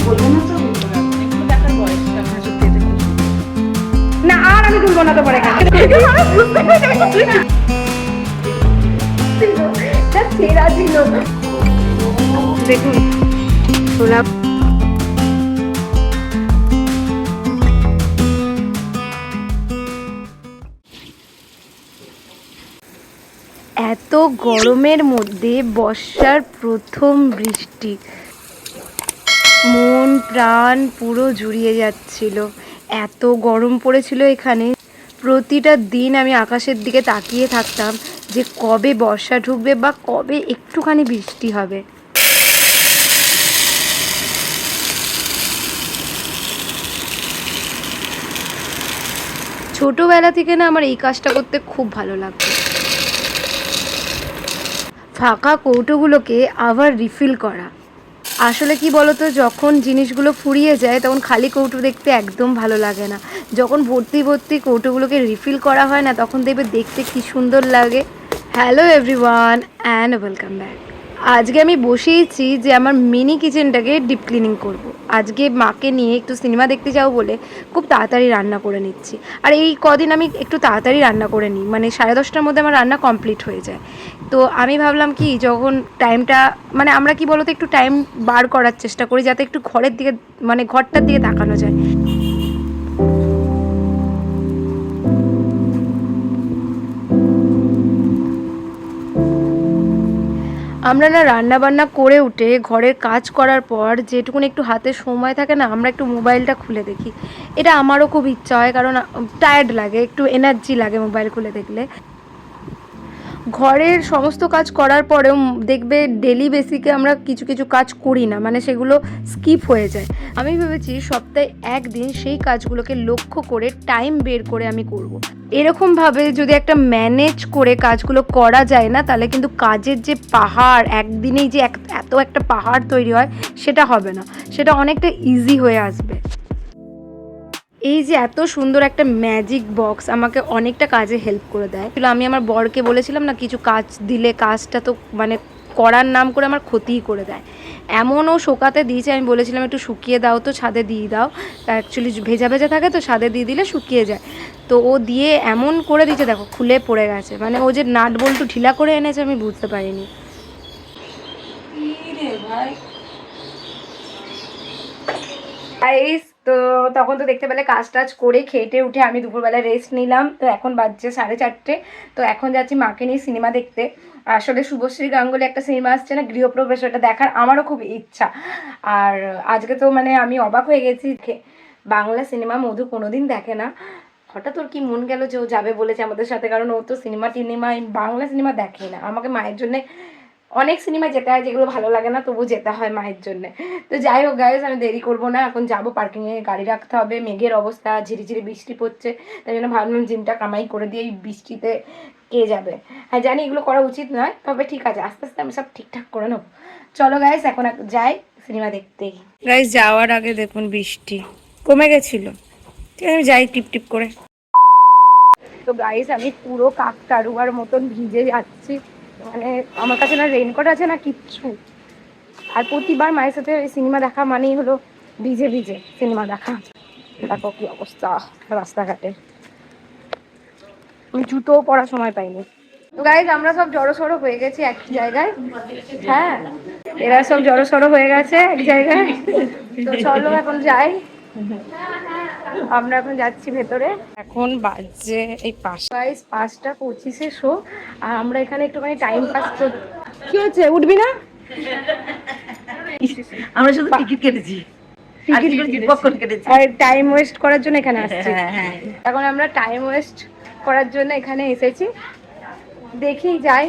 বলবো না তো, এগুলো দেখার বয়স আপনার সত্যি এটা না। আর আমি বলবো না তোমার এখানে সেরা ছিল। দেখুন গোলাপ এত গরমের মধ্যে বর্ষার প্রথম বৃষ্টি, মন প্রাণ পুরো জুড়িয়ে যাচ্ছিল। এত গরম পড়েছিল এখানে, প্রতিটা দিন আমি আকাশের দিকে তাকিয়ে থাকতাম যে কবে বর্ষা ঢুকবে বা কবে একটুখানি বৃষ্টি হবে। ছোটবেলা থেকে না আমার এই কাজটা করতে খুব ভালো লাগতো, ফাঁকা কৌটোগুলোকে আবার রিফিল করা। আসলে কি বলতো, যখন জিনিসগুলো ফুরিয়ে যায় তখন খালি কৌটো দেখতে একদম ভালো লাগে না। যখন ভর্তি ভর্তি কৌটোগুলোকে রিফিল করা হয় না, তখন দেখবে দেখতে কি সুন্দর লাগে। Hello everyone and welcome back. আজকে আমি বসিয়েছি যে আমার মিনি কিচেনটাকে ডিপ ক্লিনিং করব। আজকে মাকে নিয়ে একটু সিনেমা দেখতে যাও বলে খুব তাড়াতাড়ি রান্না করে নিচ্ছি। আর এই কদিন আমি একটু তাড়াতাড়ি রান্না করে নিই, মানে 10:30টার মধ্যে আমার রান্না কমপ্লিট হয়ে যায়। তো আমি ভাবলাম কি, যখন টাইমটা মানে আমরা কি বলতো একটু টাইম বার করার চেষ্টা করি যাতে একটু ঘরের দিকে মানে ঘরটার দিকে তাকানো যায়। আমরা না রান্না বান্না করে উঠে ঘরের কাজ করার পর যেটুকুনি একটু হাতে সময় থাকে না, আমরা একটু মোবাইলটা খুলে দেখি। এটা আমারও খুব ইচ্ছা হয়, কারণ টায়ার্ড লাগে, একটু এনার্জি লাগে মোবাইল খুলে দেখলে। ঘরের সমস্ত কাজ করার পরেও দেখবে ডেলি বেসিকে আমরা কিছু কিছু কাজ করি না, মানে সেগুলো স্কিপ হয়ে যায়। আমি ভেবেছি সপ্তাহে একদিন সেই কাজগুলোকে লক্ষ্য করে টাইম বের করে আমি করব। এরকমভাবে যদি একটা ম্যানেজ করে কাজগুলো করা যায় না, তাহলে কিন্তু কাজের যে পাহাড়, একদিনেই যে এত একটা পাহাড় তৈরি হয় সেটা হবে না, সেটা অনেকটা ইজি হয়ে আসবে। এই যে এত সুন্দর একটা ম্যাজিক বক্স আমাকে অনেকটা কাজে হেল্প করে দেয়। আমি আমার বরকে বলেছিলাম না, কিছু কাজ দিলে কাজটা তো মানে করার নাম করে আমার ক্ষতিই করে দেয়। এমনও শোকাতে দিয়েছে, আমি বলেছিলাম একটু শুকিয়ে দাও তো, ছাদে দিয়ে দাও। তা অ্যাকচুয়ালি ভেজা ভেজা থাকে তো, ছাদে দিয়ে দিলে শুকিয়ে যায়। তো ও দিয়ে এমন করে দিয়েছে, দেখো খুলে পড়ে গেছে। মানে ও যে নাট বল্টু ঢিলা করে এনেছে আমি বুঝতে পারিনি। তো তখন তো দেখতে পেলে কাজ টাজ করে খেটে উঠে আমি দুপুরবেলা রেস্ট নিলাম। তো এখন বাজছে 4:30। তো এখন যাচ্ছি মাকে নিয়ে সিনেমা দেখতে। আসলে শুভশ্রী গাঙ্গুলি একটা সিনেমা আসছে না, গৃহপ্রবেশ, ওটা দেখার আমারও খুব ইচ্ছা। আর আজকে তো মানে আমি অবাক হয়ে গেছি, বাংলা সিনেমা মধু কোনোদিন দেখে না, হঠাৎ ওর কি মন গেল যে ও যাবে বলেছে আমাদের সাথে। কারণ ও তো সিনেমা বাংলা সিনেমা দেখে না। আমাকে মায়ের জন্যে অনেক সিনেমায় যেতে হয়, যেগুলো ভালো লাগে না তবু যেতে হয় মায়ের জন্যে। তো যাই হোক গাইস, আমি দেরি করবো না, এখন যাবো, পার্কিংয়ে গাড়ি রাখতে হবে। মেঘের অবস্থা, ঝিরিঝিরি বৃষ্টি পড়ছে, তাই জন্য ভাবলাম জিমটা কামাই করে দিয়ে এই বৃষ্টিতে কে যাবে। হ্যাঁ জানি এগুলো করা উচিত নয়, তবে ঠিক আছে, আস্তে আস্তে আমি সব ঠিকঠাক করে নেবো। চলো গাইস এখন যাই সিনেমা দেখতেই। গাইস যাওয়ার আগে দেখুন বৃষ্টি কমে গেছিল, ঠিক আছে আমি যাই টিপ টিপ করে। তো গাইস আমি পুরো কাকতাড়ুয়ার মতন ভিজে যাচ্ছি, মানে আমার কাছে না রেইনকোট আছে না কিচ্ছু। আর প্রতিবার মায়ের সাথে সিনেমা দেখা মানেই হলো ভিজে ভিজে সিনেমা দেখা। দেখো কি অবস্থা রাস্তাঘাটে, আমি জুতোও পরার সময় পাইনি। তো গাইস আমরা সব জড়সড়ো হয়ে গেছি এক জায়গায়। হ্যাঁ এরা সব জড়সড়ো হয়ে গেছে এক জায়গায়। তো চলো এখন যাই, আমরা এখন যাচ্ছি ভেতরে। এখন বাজে এই 5:25 শো, আর আমরা এখানে একটুখানি টাইম পাস করছি। কি হচ্ছে, উঠবি না? আমরা শুধু টিকিট কেটেছি আর টাইম ওয়েস্ট করার জন্য এখানে আসছি। এখন আমরা টাইম ওয়েস্ট করার জন্য এখানে এসেছি, দেখি যাই।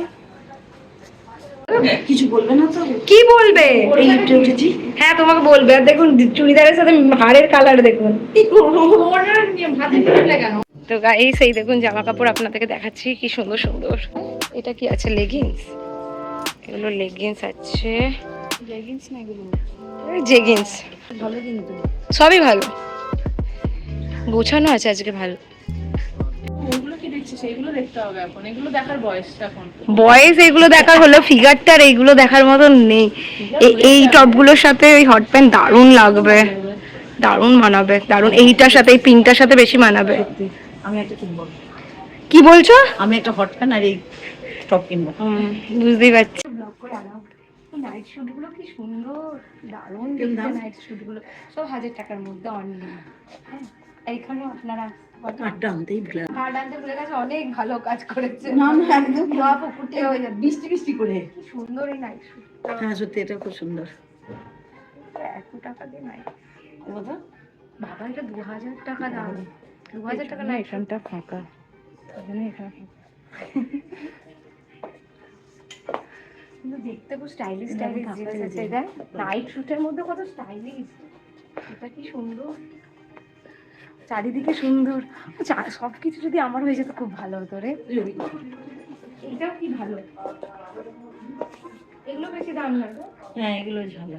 কিছু বলবে না তো? কি বলবে? এই লিফটে উঠেছি। হ্যাঁ তোমাকে বলবে। আর দেখুন চুড়িদারের সাথে হাড়ের কালার দেখুন। তো এই সেই দেখুন জামা কাপড় আপনাদেরকে দেখাচ্ছি কি সুন্দর সুন্দর। এটা কি আছে, লেগিংস? এগুলো লেগিংস আছে, লেগিংস না এগুলো, জেগিংস, ভালো কিন্তু সবই ভালো গোছানো আছে আজকে, ভালো। ওগুলো কি দেখছি সেইগুলো দেখতে হবে এখন, এগুলো দেখার বয়স এখন। বয়েস এগুলো দেখার হলো, ফিগারটা আর এইগুলো দেখার মতন নেই। এই টপগুলোর সাথে ওই হট প্যান্ট দারুণ লাগবে, দারুণ মানাবে, দারুণ। এইটার সাথে, এই পিঙ্কটার সাথে বেশি মানাবে। আমি একটা কিনবো, কি বলছো? আমি একটা হট প্যান্ট আর এই টপ কিনবো। বুঝতেই পারছি। ব্লগ করে আনাও। এই নাইট শুট গুলো কি সুন্দর, দারুণ দেখতে নাইট শুট গুলো, সব 1000 টাকার মধ্যে অনলি। হ্যাঁ, এইখানেও আপনারা কার্ডটা আনতেই ভুলে কার্ড আনতে ভুলে গেছে, অনেক ভালো কাজ করেছে। না না একদম না পুকুরটি হয়ে যাবে বৃষ্টি বৃষ্টি করে। কি সুন্দর এই নাইট শুট। হ্যাঁ সত্যি এটা খুব সুন্দর। 100 টাকা দিয়ে নাইট, কথা বাবা এটা 2000 টাকা দাম। 2000 টাকা না, এখানটা ফাঁকা, এখানে এখানে কিন্তু দেখতে খুব স্টাইলিশ স্টাইলিশ জিনিস এটা। নাইট শুটের মধ্যে কত স্টাইলিশ, এটা কি সুন্দর, চারিদিকে সুন্দর। সব কিছু যদি আমার হয়ে যেত খুব ভালো হতো রে। এটাও কি ভালো, এগুলো বেশি দাম না গো। হ্যাঁ এগুলো ভালো।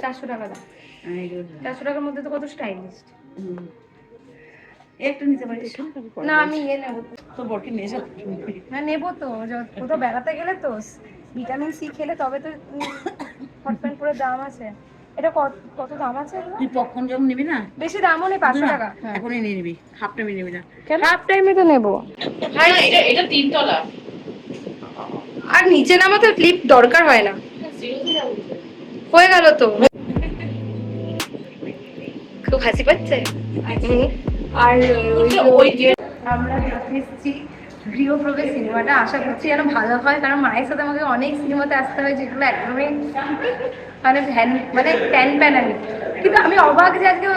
400 টাকা দাম। হ্যাঁ এগুলো ভালো। 400 টাকার মধ্যে তো কত স্টাইলিশ। একটা নিতে পারিস না আমি নেবো তো বরকে নিয়ে যাও। না, নেবো তো, কোথাও বেড়াতে গেলে তো ভিটামিন সি খেলে তবে তো হট প্যান্ট পুরো দাম আছে। এটা কত দাম আছে এগুলো? তুই পপকর্ন যখন নিবি না, বেশি দামও নেই, 500 টাকা। এখনই নিয়ে নিবি, হাফ টাইমে নিবি না। হাফ টাইমে তো নেবো। ভাই এটা 3 তলা। আর নিচে নামাতে লিফট দরকার হয় না, হয়ে গেল তো। খুব হাসি পাচ্ছে। আর আমরা দেখতে এসেছি গৃহপ্রবেশ সিনেমাটা, আশা করছি যেন ভালো হয়, কারণ মায়ের সাথে আমাকে অনেক সিনেমাতে আসতে হয় যেগুলো একদমই মানে প্যান প্যানানি। কিন্তু আমি অবাক যে আজকে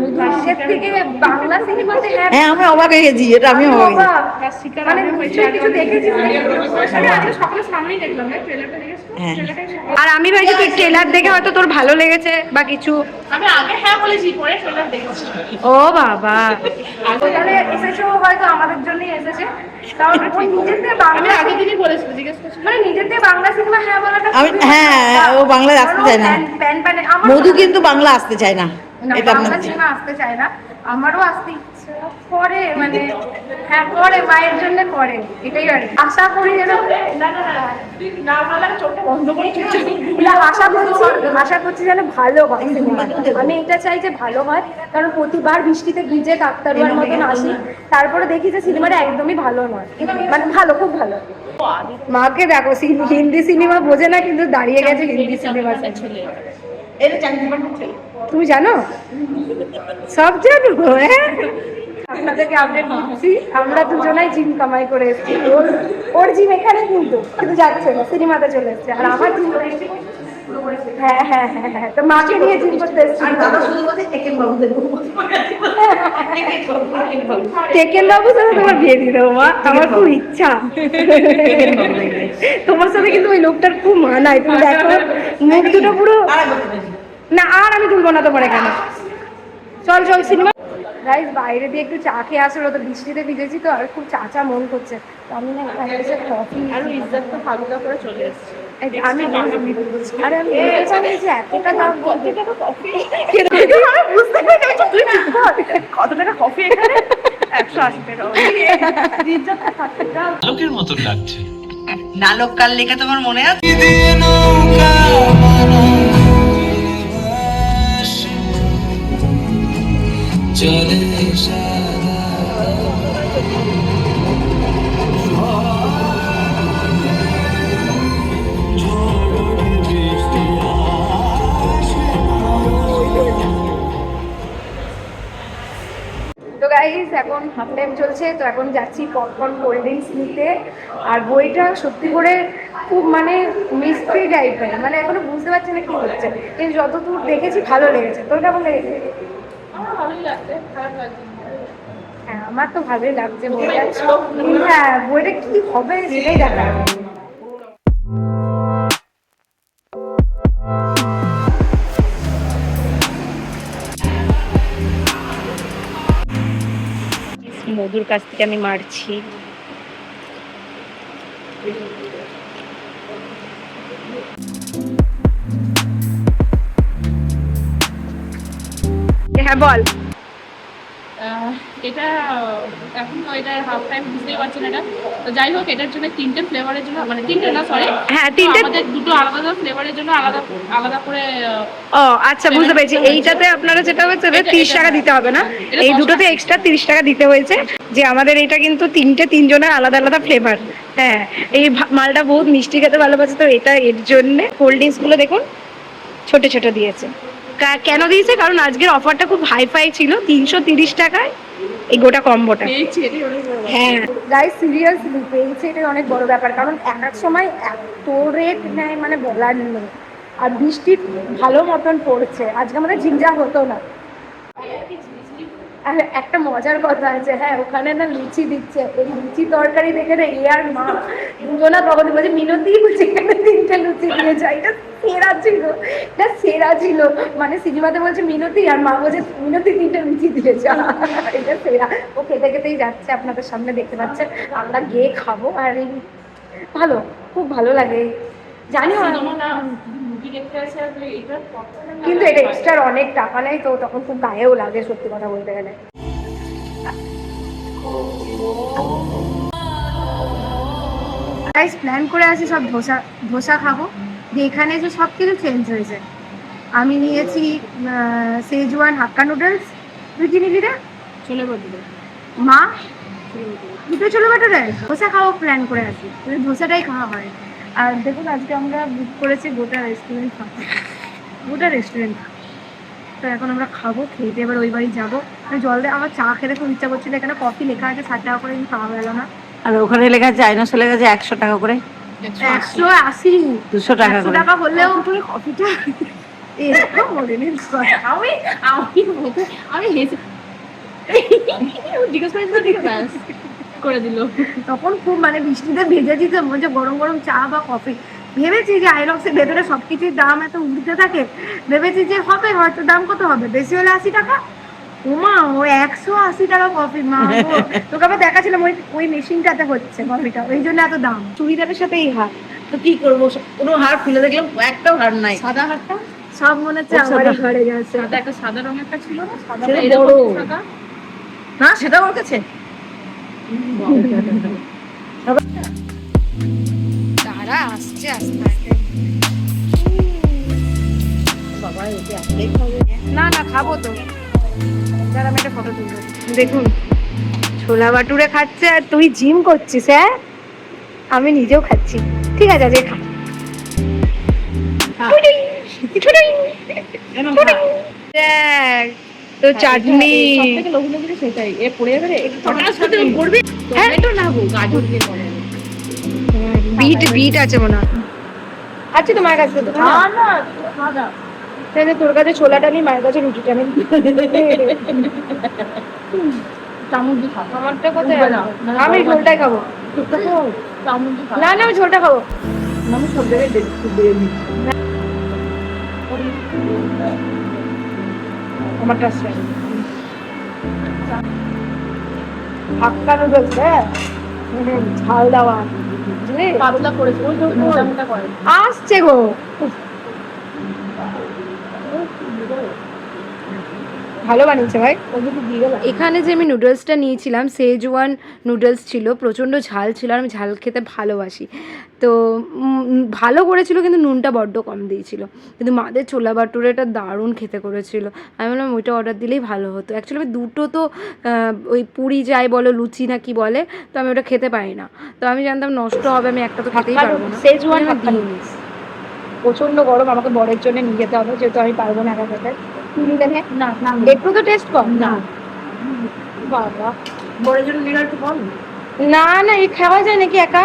মধুর থেকে বাংলা সিনেমাতে। হ্যাঁ আমি অবাক হয়ে গেছি, এটা আমি অবাক হয়ে গেছি। মানে নিশ্চয়ই কিছু দেখেছি। আমি আজকে সকালে সামনেই দেখলাম, ট্রেলারটা দেখেছো? হ্যাঁ আর আমি ভাবছি তুই ট্রেলার দেখে হয়তো তোর ভালো লেগেছে বা কিছু। আমি আগে হ্যাঁ বলেছি, পরে ট্রেলার দেখেছি। ও বাবা, তাহলে এসেছো হয়তো আমাদের জন্যই এসেছে, কারণ ও নিজের থেকে আমি বাংলা, আগের দিনই বলেছি, জিজ্ঞেস করছি। মানে নিজের থেকে বাংলা সিনেমা হ্যাঁ বলাটা আমি হ্যাঁ ও বাংলায় আসতে চায় না। প্যান প্যান আমার মধু কিন্তু বাংলা আসতে চায় না, না, এটা বাংলা আপনার সিনেমা আসতে চায় না, আমারও আসতে ইচ্ছে করে, মানে হ্যাঁ করে, মায়ের জন্য করে, এটাই আর কি। আশা করি যেন না ভালো চোখটা বন্ধ করে চুপচাপ না, আশা করছি যেন ভালো হয় সিনেমা। আমি এটা চাই যে ভালো হয়, কারণ প্রতিবার বৃষ্টিতে ভিজে কাকতারুয়ার মতন আসি, তারপরে দেখি যে সিনেমাটা একদমই ভালো নয়, মানে ভালো, খুব ভালো। মাকে দেখো, হিন্দি সিনেমা বোঝে না কিন্তু দাঁড়িয়ে গেছে হিন্দি সিনেমা। ছেলে। এটা চাকরি ডিপার্টমেন্ট ছিল। তুমি জানো, সব জানো। হ্যাঁ, আপনাদেরকে আপডেট দিচ্ছি, আমরা দুজনাই জিম কামাই করে এসেছি। ওর জিম এখানে কিন্তু যাচ্ছে না, সিনেমাতে চলে এসছে। আর আমার জিম, হ্যাঁ হ্যাঁ হ্যাঁ হ্যাঁ, তো মাকে নিয়ে জিম করতে এসেছি। টেকেন বাবুর সাথে তোমার বিয়ে দিয়ে দেবো মা, আমার খুব ইচ্ছা। তোমার সাথে কিন্তু ওই লোকটার খুব মানায়, তুমি দেখো মুখ দুটো পুরো। না আর আমি তুলবো না তোমার এখানে, চল চল সিনেমা। গাইস বাইরে দিয়ে একটু চা খেয়ে আসলো, তো বৃষ্টিতে ভিজেছি তো, আর খুব চা মন করছে, তো আমি না এখানে এসে কফি। আর ইজ্জত তো ফালুদা করে চলে এসেছে। আমি আরে আমি বলতে চাই যে এতটা দাম, কত টাকা কফি? বুঝতে পেরেছি, তুই ঠিক বল কত টাকা কফি এখানে? 180 টাকা। ইজ্জত তো 60 টাকা। লোকের মতন লাগছে। নালক কাল লেখা তোমার মনে আছে? তো গাইস এখন হাফ টাইম চলছে, তো এখন যাচ্ছি পপকর্ন কোল্ড ড্রিঙ্কস নিতে। আর বইটা সত্যি করে খুব মানে মিস্ট্রি টাইপের, মানে এখনো বুঝতে পারছি না কি হচ্ছে, কিন্তু যতদূর দেখেছি ভালো লেগেছে। তোর কেমন লেগেছে? আমার ভালোই লাগছে, খারাপ লাগছে না। হ্যাঁ আমার তো ভালোই লাগছে বইটা, কিন্তু হ্যাঁ বইটা কি হবে সেটাই দেখা। মধুর কাছ থেকে আমি মারছি। হ্যাঁ বল। এটা এখন তো এটা হাফ টাইম বুঝতেই পারছেন এটা। তো যাই হোক, এটার জন্য 3টে ফ্লেভারের জন্য, মানে 3টে না সরি, হ্যাঁ 3টে। আমাদের দুটো আলাদা ফ্লেভারের জন্য আলাদা আলাদা করে। ও আচ্ছা, বুঝতে পেরেছি। এইটাতে আপনারা যেটা হচ্ছে 30 টাকা দিতে হবে না, এটা এই 10 দুটোতে এক্সট্রা 30 টাকা দিতে হয়েছে। যে আমাদের এটা কিন্তু তিনজনের আলাদা আলাদা ফ্লেভার। হ্যাঁ, এই মালটা বহুত মিষ্টি খেতে ভালোবাসে, তো এটা এর জন্য। কোল্ড ড্রিঙ্কস গুলো দেখুন ছোট ছোট দিয়েছে। কেন দিয়েছে? কারণ আজকের অফারটা খুব হাইফাই ছিল, 330 টাকায় এই গোটা কম্বোটা। পেয়েছি, এটাই অনেক বড় ব্যাপার। হ্যাঁ গাইস, সিরিয়াসলি পেয়েছে, এটা অনেক বড় ব্যাপার। কারণ এক সময় এত রেট নেয় মানে বলার নেই। আর বৃষ্টি ভালো মতন পড়ছে, আজকে আমাদের ঝিমঝা হতো না। আর একটা মজার কথা আছে, হ্যাঁ ওখানে না লুচি দিচ্ছে, এই লুচি তরকারি দেখে না এ আর মা দুজনা তখন বলছে মিনতি বলছে এখানে 3টে লুচি দিয়ে যায়। এটা সেরা ছিল। মানে সিনেমাতে বলছে মিনতি, আর মা বলছে মিনতি 3টে লুচি দিয়ে যা। এটা সেরা। ও খেতে খেতেই যাচ্ছে, আপনাদের সামনে দেখতে পাচ্ছেন। আমরা গিয়ে খাবো। আর এই ভালো, খুব ভালো লাগে জানি। সিনেমা না, মুভি দেখতে আসে আর এটা কিন্তু এটা এক্সট্রা অনেক টাকা নেয়, তো তখন খুব গায়েও লাগে সত্যি কথা বলতে গেলে। গাইস প্ল্যান করে আছি সব ধোসা খাবো। যে এখানে যে সব কিছু চেঞ্জ হয়েছে। আমি নিয়েছি সেজওয়ান হাক্কা নুডলস। তুই কি নিলি রে? চলে বলতে মা দুটো ছোলো বাটারে ধোসা খাওয়া প্ল্যান করে আছি, ধোসাটাই খাওয়া হয়। আর দেখুন আজকে আমরা বুক করেছি গোটা রেস্টুরেন্ট খাবো, গোটা রেস্টুরেন্ট। তো এখন আমরা খাবো, খেতে এবার ওই বাড়ি যাবো। জল দিয়ে আমার চা খেতে খুব ইচ্ছা করছিল। এখানে কফি লেখা আছে 60 টাকা করে, কিন্তু খাওয়া গেল না। আর ওখানে লেখা আছে আইনসে লেখা আছে 100 টাকা করে, 180 200 টাকা 100 করে। টাকা হলেও কফিটা এরকম বলে নিন। আমি আমি হেসে জিজ্ঞেস করেছি ঠিক আছে ব্যাস করে দিল। তখন খুব মানে বৃষ্টিতে ভেজেছি, তো মনে হচ্ছে গরম গরম চা বা কফি। ভেবেছি যে আইনক্সের ভেতরে সবকিছুর দাম এত উঠতে থাকে, ভেবেছি যে হবে হয়তো, দাম কত হবে, বেশি হলে 80 টাকা। ওমা ও 180 টাকা কফি। মা গো, তোকে আবার দেখাছিলাম ওই মেশিনটাতে হচ্ছে কফিটা, ওই জন্য এত দাম। চুড়িদারের সাথে এই হার, তো কি করবো, কোনো হার খুলে দেখলাম একটাও হার নাই। সাদা হাতটা সব মনে হচ্ছে আমারই ঘরে গেছে। সাদা, একটা সাদা রঙের একটা ছিল না, সাদা সেটা এরকম বড়। সাদা। না সেটা ওর কাছে তারা আসছে আস্তে আস্তে। বাবা ওকে আসলেই খাবে। না না খাবো তো, দাঁড়া আমি একটা ফটো তুলবো। দেখুন ছোলা বাটুরে খাচ্ছে, আর তুই জিম করছিস। হ্যাঁ আমি নিজেও খাচ্ছি, ঠিক আছে আজকে খা। দেখ তো চাটনি। সবথেকে লোভনীয় জিনিস সেটাই, এ পড়ে যাবে রে, হঠাৎ করে করবি টমেটো না গো, গাজর দিয়ে করে। বিট আছে মনে হয়, আছে তো মায়ের কাছে। তো না না সাদা তাহলে তোর কাছে ছোলাটা নেই, মায়ের কাছে রুটিটা নেই। চামচ দিয়ে খা। আমারটা কোথায় উঠবে না। আছে? আমি ঝোলটাই খাবো। চামচ দিয়ে খা। না না আমি ঝোলটা খাবো। আমি সব জায়গায় দেখছি বেরিয়ে আমারটা আছে হাক্কা নুডলস। হ্যাঁ ঝাল দেওয়া, বুঝলি? পাতলা করেছে, ওই তো মোটা মোটা করে। আসছে গো। ভালো বানিয়েছে ভাই। এখানে যে আমি নুডলসটা নিয়েছিলাম সেজওয়ান নুডলস ছিল, প্রচণ্ড ঝাল ছিল, আর আমি ঝাল খেতে ভালোবাসি। তো ভালো করেছিল, কিন্তু নুনটা বড্ড কম দিয়েছিল। কিন্তু মাদের ছোলা বাটুরেটা দারুণ খেতে করেছিল। আমি বললাম ওইটা অর্ডার দিলেই ভালো হতো। অ্যাকচুয়ালি আমি দুটো তো ওই পুরি যাই বলো, লুচি না কি বলে, তো আমি ওটা খেতে পারি না। তো আমি জানতাম নষ্ট হবে, আমি একটা তো খেতেই পারবো না। সেজওয়ান প্রচণ্ড গরম, আমাকে বরের জন্য নিয়ে যেতে হবে, যেহেতু আমি পারবো না একা খেতে। না না একটু তো টেস্ট কর না, বাবা। বড়ের জন্য নিলে একটু বল। না না এই খাওয়া যায় নাকি একা?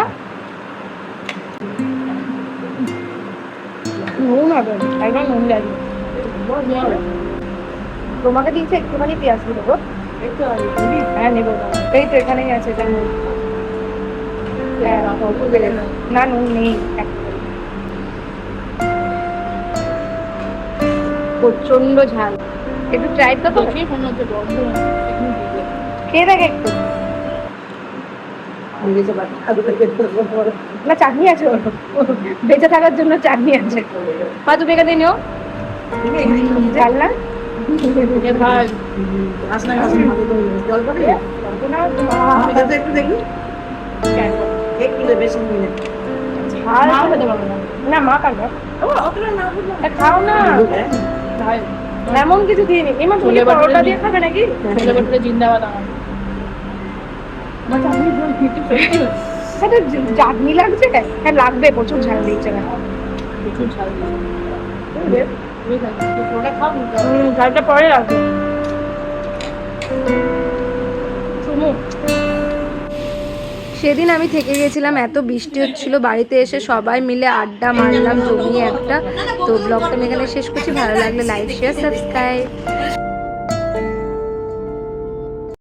নুন হবে, একদম নুন লাগে। তোমাকে দিয়েছে একটুখানি পেঁয়াজ দিয়ে দেবো। হ্যাঁ নেবো, এই তো এখানেই আছে এটা। না নুন নেই, প্রচন্ড ঝাল। একটু ট্রাই তো করো, খেয়ে দেখ একটু। না চাটনি আছে, বেঁচে থাকার জন্য চাটনি আছে। তুমি এখানে নিও, ঝাল না ভাই আসনা জল পাবি আমি কাছে একটু দেখি একটু দে, বেশি নিয়ে মা খেতে পারবে না। না মা খাবে। অতটা না বুঝলাম খাও না। এমন কিছু দিইনি। এমা তুমি পরোটা দিয়ে খাবে নাকি? ছোলে ভটুরে জিন্দাবাদ আমার সেটা চাটনি লাগছে? হ্যাঁ লাগবে, প্রচুর ঝাল দিয়েছে না। প্রচুর ঝাল ওটা খাও ঝালটা পরে লাগবে। সেদিন আমি থেকে গেছিলাম, এত বৃষ্টি হচ্ছিল, বাড়িতে এসে সবাই মিলে আড্ডা মারলাম জমিয়ে একটা। তো ব্লগটা আমি এখানে শেষ করছি। ভালো লাগলে লাইক শেয়ার সাবস্ক্রাইব।